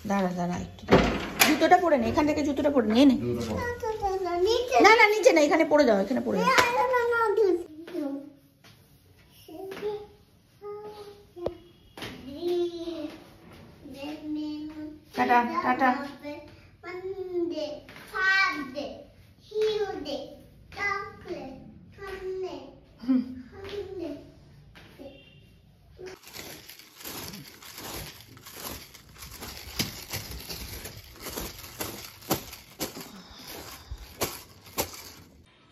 দাঁড়া দাঁড়া একটু জুতোটা পরে নে, এখান থেকে জুতোটা পরে নিয়ে নে। না না নিচে না, এখানে পড়ে যাও, এখানে পড়ে যাও। Tata tata.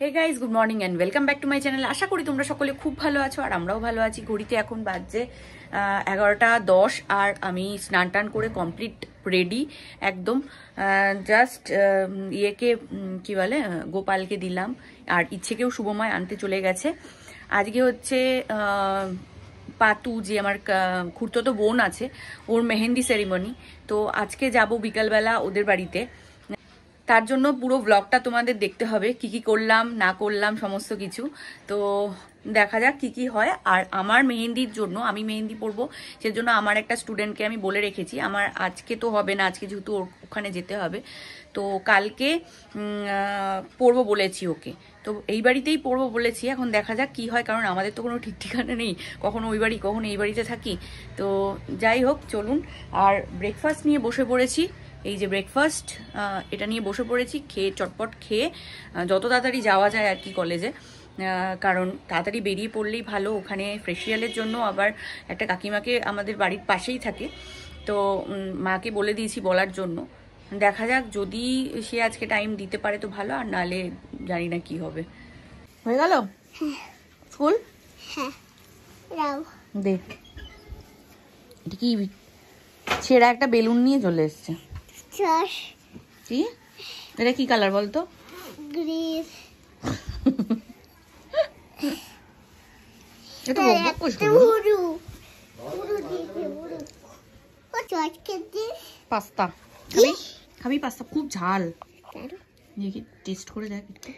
Hey guys, good morning and welcome back to my channel. আশা করি তোমরা সকলে খুব ভালো আছো আর আমরাও ভালো আছি। ঘড়িতে এখন বাজছে 11টা 10 আর আমি স্নান টান করে কমপ্লিট রেডি একদম। জাস্ট ইয়েকে কি বলে গোপালকে দিলাম আর ইচ্ছেকেও শুভময় আনতে চলে গেছে। আজকে হচ্ছে পাতু যে আমার খুড়তো বোন আছে, ওর মেহেন্দি সেরিমনি। তো আজকে যাব বিকালবেলা ওদের বাড়িতে। তার জন্য পুরো ব্লগটা তোমাদের দেখতে হবে, কি কি করলাম না করলাম সমস্ত কিছু। তো দেখা যাক কি কি হয়। আর আমার মেহেন্দির জন্য আমি মেহেন্দি পরবো, সেজন্য আমার একটা স্টুডেন্টকে আমি বলে রেখেছি। আমার আজকে তো হবে না, আজকে যেহেতু ওখানে যেতে হবে, তো কালকে পরবো বলেছি ওকে। তো এই বাড়িতেই পরবো বলেছি, এখন দেখা যাক কি হয়, কারণ আমাদের তো কোনো ঠিক ঠিকানা নেই, কখনো ওই বাড়ি কখনো এই বাড়িতে থাকি। তো যাই হোক চলুন। আর ব্রেকফাস্ট নিয়ে বসে পড়েছি, এই যে ব্রেকফাস্ট, এটা নিয়ে বসে পড়েছি। খেয়ে চটপট খেয়ে যত তাড়াতাড়ি যাওয়া যায় আর কি কলেজে, কারণ তাড়াতাড়ি বেরিয়ে পড়লেই ভালো। ওখানে ফেসিয়ালের জন্য আবার একটা কাকিমাকে আমাদের বাড়ির পাশেই থাকে, তো মাকে বলে দিয়েছি বলার জন্য। দেখা যাক, যদি সে আজকে টাইম দিতে পারে তো ভালো, আর নাহলে জানি না কি হবে। হয়ে গেল স্কুল? দেখ এটা কি ছেঁড়া একটা বেলুন নিয়ে চলে এসছে। কি এটা কি কালার বলতো? গ্রিন। এটা পাস্তা খাবি? খাবি পাস্তা? খুব ঝাল, দেখি টেস্ট করে দেখ একটু।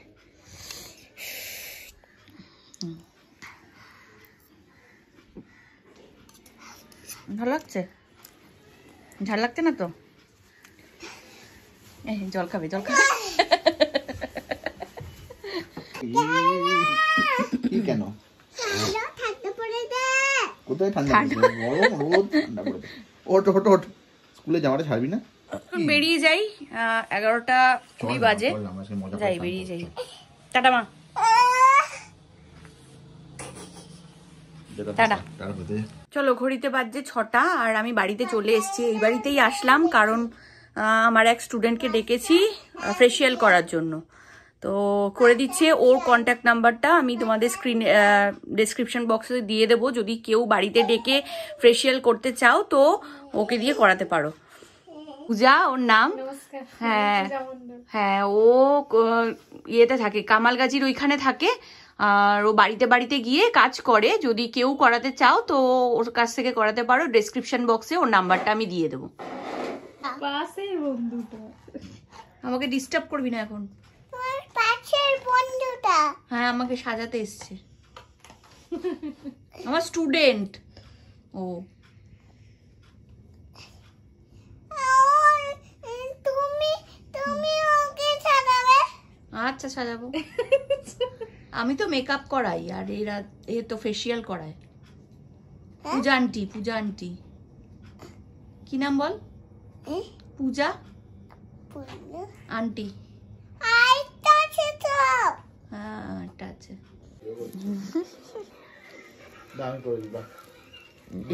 ভালো লাগছে? ঝাল লাগছে না তো? জল খাবে, জল খাবে। কেন কোথায় ঠান্ডা? ওঠ ওঠ ওঠ, স্কুলে যাওয়াটা ছাড়বি না? বেরিয়ে যাই, 11টা 20 বাজে। যাই, বেরিয়ে যাই। টাটা মা, টাটা। চলো, ঘড়িতে বাজছে 6টা আর আমি বাড়িতে চলে এসেছি। এই বাড়িতেই আসলাম কারণ আমার এক স্টুডেন্টকে ডেকেছি ফেসিয়াল করার জন্য, তো করে দিচ্ছে। ওর কন্ট্যাক্ট নাম্বারটা আমি তোমাদের স্ক্রিনে ডেসক্রিপশন বক্সে দিয়ে দেবো। যদি কেউ বাড়িতে ডেকে ফেসিয়াল করতে চাও তো ওকে দিয়ে করাতে পারো। পূজা ওর নাম। হ্যাঁ হ্যাঁ, ও ইয়েতে থাকে, কামালগাজির ওইখানে থাকে। আর ও বাড়িতে বাড়িতে গিয়ে কাজ করে। যদি কেউ করাতে চাও তো ওর কাছ থেকে করাতে পারো। ডেসক্রিপশন বক্সে ওর নাম্বারটা আমি দিয়ে দেবো। আমাকে ডিস্টার্ব করবি না এখন। হ্যাঁ, আমাকে সাজাতে এসছে আমার স্টুডেন্ট। ও আচ্ছা, সাজাবো। আমি তো মেকআপ করাই আর এরা তো ফেসিয়াল করায়। পূজা আন্টি, পূজা আন্টি। কি নাম বল? পূজা আন্টি। হ্যাঁ, এটা আছে।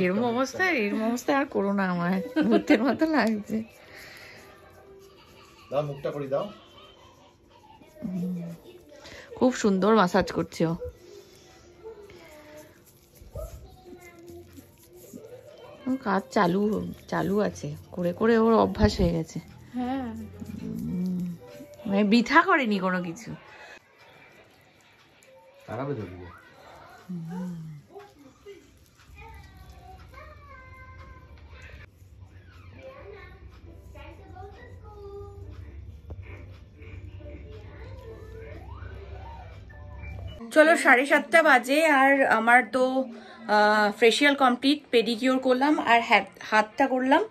এরম অবস্থায় আর করো না, আমার ভূতের মতো লাগছে। দাও, মুখটা করে দাও। খুব সুন্দর মাসাজ করছে ও। কাজ চালু আছে, করে করে ওর অভ্যাস হয়ে গেছে। হ্যাঁ, মানে বৃথা করেনি কোনো কিছু। চলো, 7:30 বাজে আর আমার তো ফেশিয়াল কমপ্লিট, পেডিকিওর করলাম আর হাতটা করলাম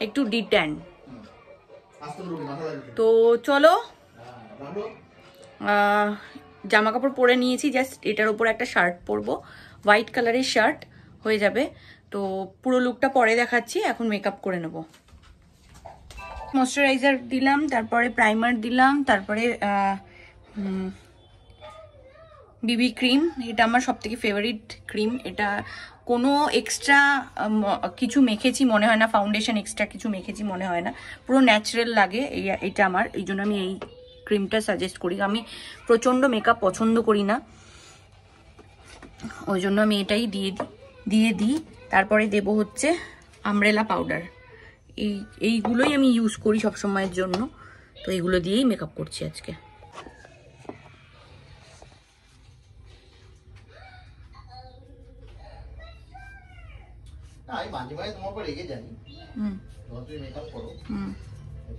একটু ডিট্যান। তো চলো, জামা কাপড় পরে নিয়েছি, জাস্ট এটার উপর একটা শার্ট পরবো, হোয়াইট কালারের শার্ট হয়ে যাবে। তো পুরো লুকটা পরে দেখাচ্ছি, এখন মেকআপ করে নেব। ময়শ্চারাইজার দিলাম, তারপরে প্রাইমার দিলাম, তারপরে বিবি ক্রিম। এটা আমার সবথেকে ফেভারিট ক্রিম। এটা কোনো এক্সট্রা কিছু মেখেছি মনে হয় না, ফাউন্ডেশন এক্সট্রা কিছু মেখেছি মনে হয় না, পুরো ন্যাচারাল লাগে এটা আমার। এই জন্য আমি এই ক্রিমটা সাজেস্ট করি। আমি প্রচণ্ড মেকআপ পছন্দ করি না, ওই জন্য আমি এটাই দিয়ে দিই। তারপরে দেব হচ্ছে আমব্রেলা পাউডার। এইগুলোই আমি ইউজ করি সবসময়ের জন্য, তো এইগুলো দিয়েই মেকআপ করছি আজকে। আমি মাঝে মাঝে তোমার উপর রেগে জানি, তুমি মেকআপ করো,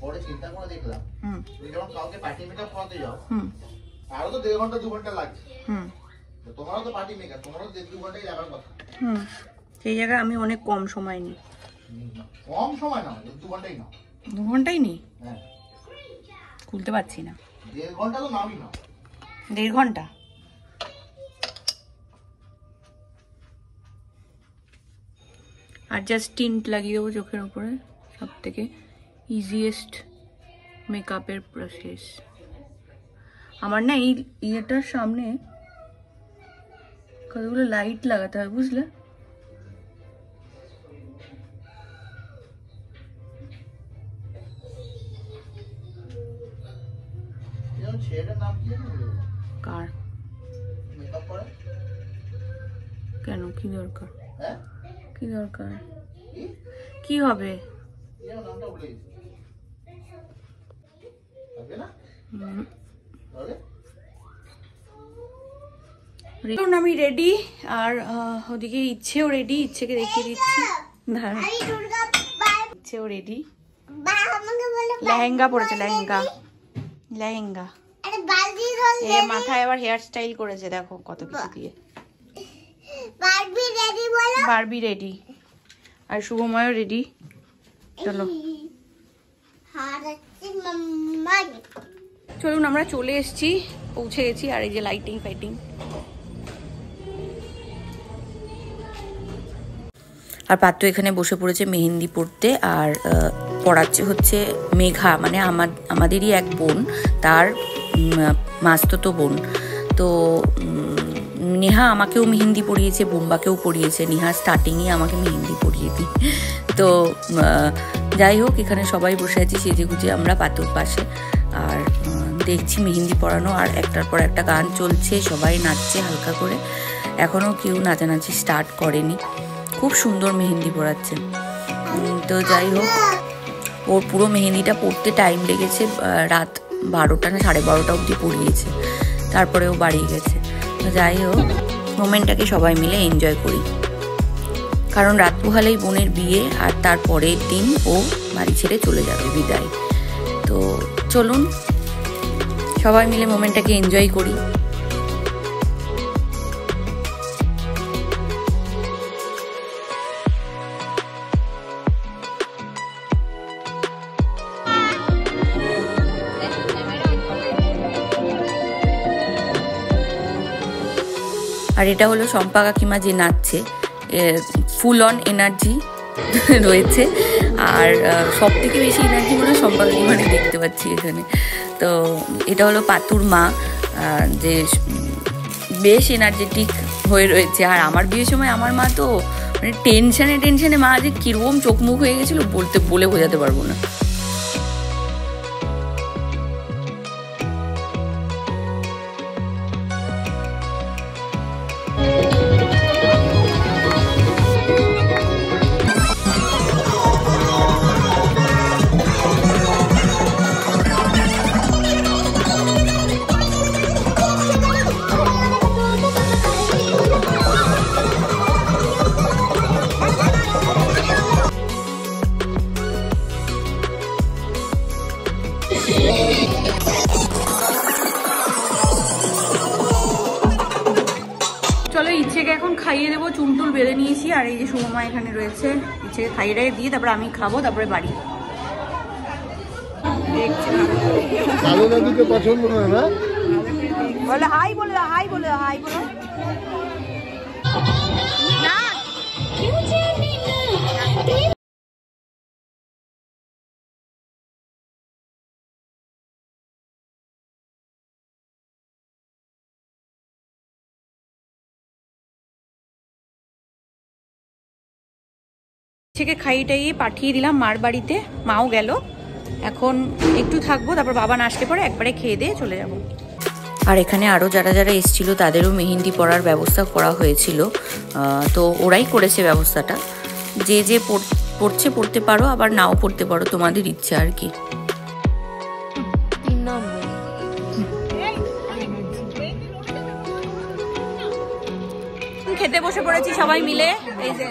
পরে চিন্তা করে দেখলাম তুমি যখন কাউকে পার্টি মেকআপ করাতে যাও আরো তো 1.5 ঘন্টা 2 ঘন্টা লাগে, তোমারও তো পার্টি মেকআপ, তোমারও 1.5-2 ঘন্টাই লাগার কথা। সেই জায়গায় আমি অনেক কম সময় নিই। কম সময় না, 2 ঘন্টাই নাও। 2 ঘন্টাই নিই? হ্যাঁ, খুলতে পারছি না। 1.5 ঘন্টা তো নামই না। 1.5 ঘন্টা? আর জাস্ট টিন্ট লাগিয়ে দেবো চোখের উপরে, সব থেকে ইজিয়েস্ট মেকআপের প্রসেস। আমার না এই ইয়েটার সামনে কতগুলো লাইট লাগাতে হয়, বুঝলে? কার? কেন, কি দরকার? কি দরকার? কি হবে? আমি রেডি, আর ওদিকে ইচ্ছেও রেডি, ইচ্ছেকে দেখিয়ে দিচ্ছি। ইচ্ছেও রেডি, লেহেঙ্গা পরেছে, লেহেঙ্গা লেহেঙ্গা। মাথায় আবার হেয়ার স্টাইল করেছে, দেখো কত কিছু দিয়ে। বারবি রেডি, আর শুভময়ও রেডি। চলো চলুন, আমরা চলে এসেছি, পৌঁছে গেছি। আর এই যে লাইটিং ফাইটিং। আর পাত্র এখানে বসে পড়েছে মেহেন্দি পড়তে, আর পড়াচ্ছে হচ্ছে মেঘা, মানে আমাদেরই এক বোন, তার মাস্ততো বোন। তো নেহা আমাকেও মেহেন্দি পড়িয়েছে, বোম্বাকেও পড়িয়েছে। নেহা স্টার্টিংয়ে আমাকে মেহেন্দি পড়িয়ে দিই। তো যাই হোক, এখানে সবাই বসে আছি সেজে গুজে আমরা পাতুর পাশে, আর দেখছি মেহেন্দি পড়ানো, আর একটার পর একটা গান চলছে, সবাই নাচছে হালকা করে। এখনও কেউ নাচানাচি স্টার্ট করেনি। খুব সুন্দর মেহেন্দি পড়াচ্ছে। তো যাই হোক, ওর পুরো মেহেন্দিটা পড়তে টাইম লেগেছে, রাত 12টা না 12:30 অবধি পড়িয়েছে, তারপরে ও বাড়ি গেছে। তো যাই হোক, মোমেন্টটাকে সবাই মিলে এনজয় করি, কারণ রাত পোহালেই বোনের বিয়ে, আর তারপরের দিন ও বাড়ি ছেড়ে চলে যাবে, বিদায়। তো চলুন সবাই মিলে মোমেন্টটাকে এনজয় করি। আর এটা হলো শম্পা কাকিমা যে নাচছে, ফুল অন এনার্জি রয়েছে। আর সব থেকে বেশি এনার্জি মনে হয় শম্পা কাকিমাকে দেখতে পাচ্ছি এখানে। তো এটা হলো পাতুর মা, যে বেশ এনার্জেটিক হয়ে রয়েছে। আর আমার বিয়ের সময় আমার মা তো মানে টেনশনে মা যে কিরকম চোখ মুখ হয়ে গেছিলো বলে বোঝাতে পারবো না। এখন খাইয়ে দেবো, চুনটুল বেঁধে নিয়েছি। আর এই যে সুমা এখানে রয়েছে, ইচ্ছে খাইয়ে দিয়ে তারপরে আমি খাবো, তারপরে বাড়ি। কালো দাদুকে পছন্দ নয় না? বলে হাই বলে দাও, হাই বলে দাও, হাই বলো না। থেকে খাইয়ে টাইয়ে পাঠিয়ে দিলাম মার বাড়িতে, মাও গেল। এখন একটু থাকবো, তারপর বাবা না আসলে পরে একবারে খেয়ে দিয়ে চলে যাব। আর এখানে আরও যারা যারা এসেছিল তাদেরও মেহেন্দি পরার ব্যবস্থা করা হয়েছিল, তো ওরাই করেছে ব্যবস্থাটা। যে যে পড়ছে পড়তে পারো, আবার নাও পড়তে পারো, তোমাদের ইচ্ছা আর কি। খেতে বসে পড়েছি সবাই মিলে। এই যে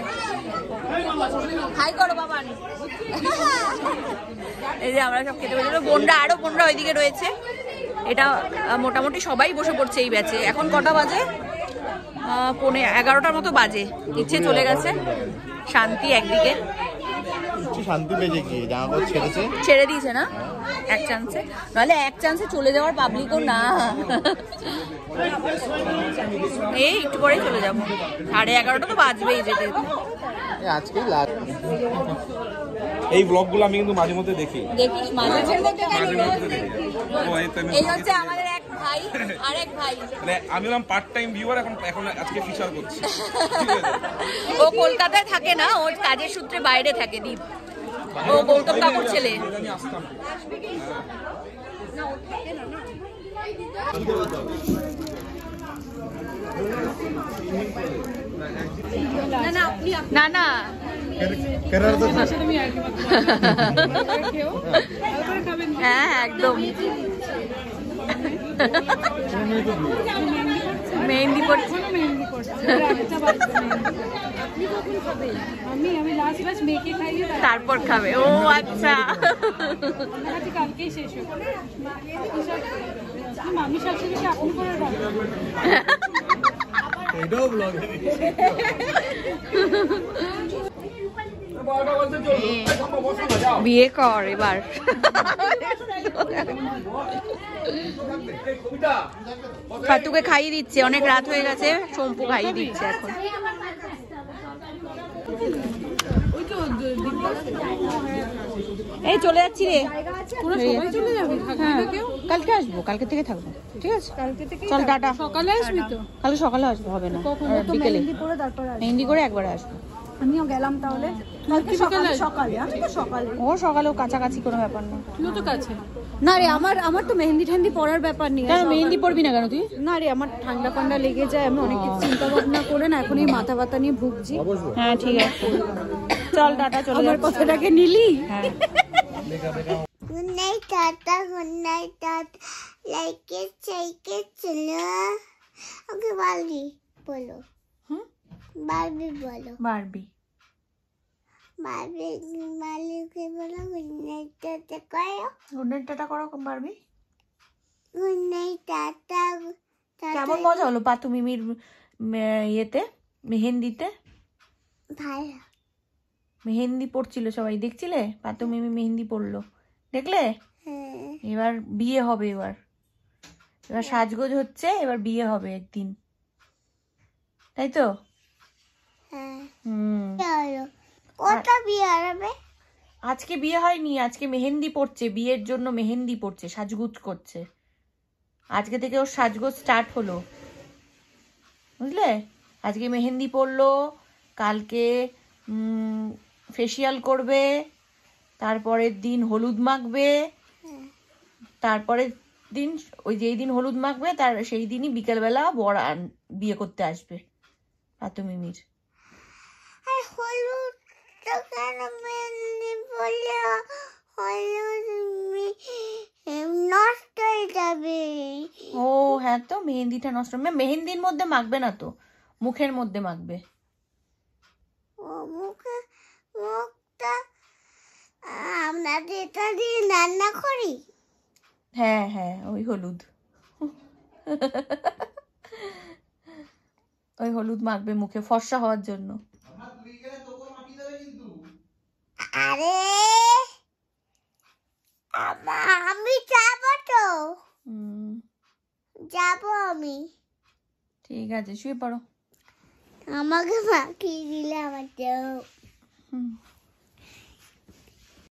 হাই করো বাবা। এই যে আমরা সব খেতে বসে, বোনরা আরো বোনরা ওইদিকে রয়েছে। এটা মোটামুটি সবাই বসে পড়ছে এই ব্যাচে। এখন কটা বাজে? 11টার মতো বাজে। ইচ্ছে চলে গেছে, শান্তি একদিকে। শান্তি পেয়েছে কি, জামা ছেড়েছে, ছেড়ে দিয়েছে না এক চান্সে, নাহলে এক চান্সে চলে যাওয়ার পাবলিকও না। এই একটু পরে চলে যাবো, 11:30 তো বাজবেই যেতে। আজকেই এই ব্লগগুলো আমি কিন্তু মাঝে মধ্যে দেখি। দেখিস মাঝে মধ্যে? এই হচ্ছে মাঝে আমাদের এক ভাই, আরেক ভাই। মানে আমি হলাম পার্ট টাইম ভিউয়ার, এখন আজকে ফিচার করছি। ও কলকাতায় থাকে না, ওর কাজের সূত্রে বাইরে থাকে। দীপ, ও গৌতম কাকুর ছেলে। না না হ্যাঁ একদম। মেহেন্দি পড়ছে, তারপর খাবে। ও আচ্ছা, বিয়ে কর এবার। পাতুকে খাইয়ে দিচ্ছে, অনেক রাত হয়ে গেছে, শম্পু খাইয়ে দিচ্ছে এখন। এই চলে যাচ্ছি রে। কালকে আসবো, কালকে থেকে থাকবো, ঠিক আছে? চল টাটা। সকালে আসবি তো? কালকে সকালে আসবো, হবে না বিকেলে মেহেন্দি করে একবারে আসবো। আমিও গেলাম তাহলে। ও সকালেও কাছাকাছি কোনো ব্যাপার না। না রে, আমার তো মেহেন্দি ঠেন্দি পরার ব্যাপার নেই। কেন মেহেন্দি পরবি না কেন তুই? না রে, আমার ঠান্ডা ফান্ডা লেগে যায়, আমি অনেক কিছু চিন্তা ভাবনা করে না এখন এই মাথা ব্যথা নিয়ে ভুগছি। হ্যাঁ ঠিক আছে, চল টাটা। চলে আমার কথাটাকে নিলি? হ্যাঁ। Good night, Tata. Good night, Tata. Like it, shake it, chalo. Okay, Barbie, bolo. Barbie, bolo. Barbie Barbie, के बोलो good night, Tata. करो. গুড নাইট টাটা করো বারবি। Good night, Tata. কেমন মজা হলো পাতু মিমির ইয়েতে, মেহেন্দিতে? ভালো। মেহেন্দি পড়ছিল, সবাই দেখছিলে? পাতু মিমি মেহেন্দি পড়লো, দেখলে? এবার বিয়ে হবে, এবার সাজগোজ হচ্ছে, এবার বিয়ে হবে একদিন, তাই তো? কটা বিয়ে হবে? আজকে বিয়ে হয়নি, আজকে মেহেন্দি পড়ছে, বিয়ের জন্য মেহেন্দি পড়ছে, সাজগোজ করছে। আজকে থেকে ওর সাজগোজ স্টার্ট হলো, বুঝলে? আজকে মেহেন্দি পড়লো, কালকে ফেসিয়াল করবে, তারপরের দিন হলুদ মাখবে, তারপরের দিন ওই যেই দিন হলুদ মাখবে তার সেই দিনই বিকেলবেলা বর বিয়ে করতে আসবে পাতু মিমির। ও হ্যাঁ, তো মেহেন্দিটা নষ্ট, মেহেন্দির মধ্যে মাখবে না তো, মুখের মধ্যে মাখবে। আমরা যেটা দিয়ে রান্না করি, হ্যাঁ হ্যাঁ, ওই হলুদ। ওই হলুদ মাখবে মুখে ফর্সা হওয়ার জন্য। আরে আমি যাবো তো, যাবো আমি। ঠিক আছে, শুয়ে পড়ো। আমাকে মাখিয়ে দিলে আমার তো